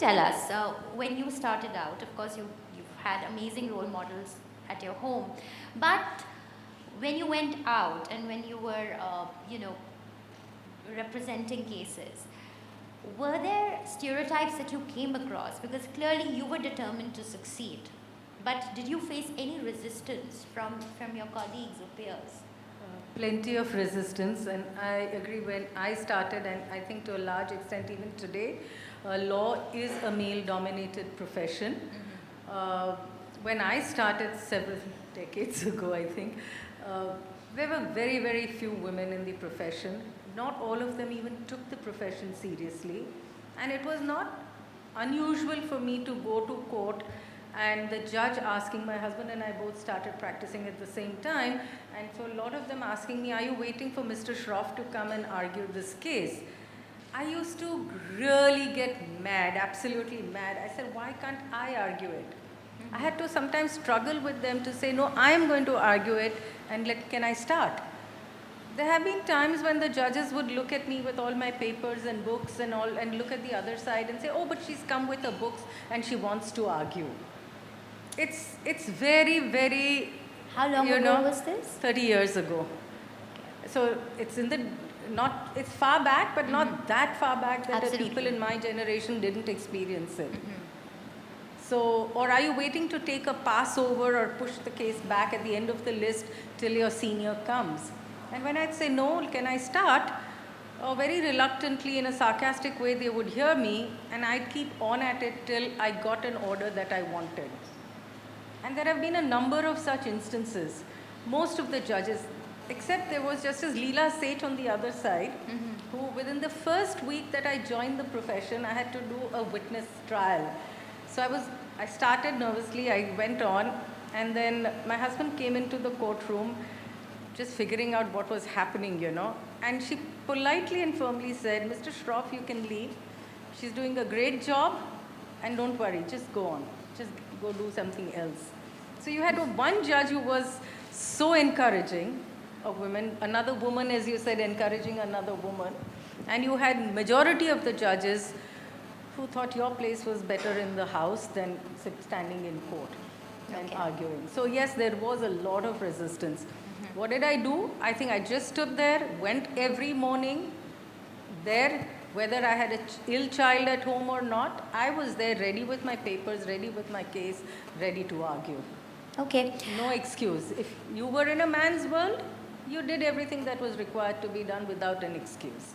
tell us, when you started out, of course, you've had amazing role models at your home, but when you went out and when you were, representing cases, were there stereotypes that you came across? Because clearly you were determined to succeed. But did you face any resistance from your colleagues or peers? Plenty of resistance, and I agree. When I started, and I think to a large extent even today, law is a male-dominated profession. When I started several decades ago, I think, there were very, very few women in the profession. Not all of them even took the profession seriously. And it was not unusual for me to go to court and the judge asking, my husband and I both started practicing at the same time, and for a lot of them asking me, are you waiting for Mr. Shroff to come and argue this case? I used to really get mad, absolutely mad. I said, why can't I argue it? I had to sometimes struggle with them to say, no, I am going to argue it, and can I start? There have been times when the judges would look at me with all my papers and books and all, and look at the other side and say, oh, but she's come with her books and she wants to argue. It's very, very... How long ago was this? 30 years ago. So it's it's far back, but not that far back that the people in my generation didn't experience it. So, or are you waiting to take a Passover or push the case back at the end of the list till your senior comes? And when I'd say, no, can I start? Or very reluctantly, in a sarcastic way, they would hear me, and I'd keep on at it till I got an order that I wanted. And there have been a number of such instances. Most of the judges, except there was Justice Leela Seth on the other side, who within the first week that I joined the profession, I had to do a witness trial. So I started nervously, I went on, and then my husband came into the courtroom, just figuring out what was happening, And she politely and firmly said, Mr. Shroff, you can leave. She's doing a great job, and don't worry, just go on. Just go do something else. So you had one judge who was so encouraging of women, another woman, as you said, encouraging another woman. And you had majority of the judges who thought your place was better in the house than standing in court and arguing. So yes, there was a lot of resistance. What did I do? I think I just stood there, went every morning there, whether I had an ill child at home or not, I was there ready with my papers, ready with my case, ready to argue. Okay. No excuse. If you were in a man's world, you did everything that was required to be done without an excuse.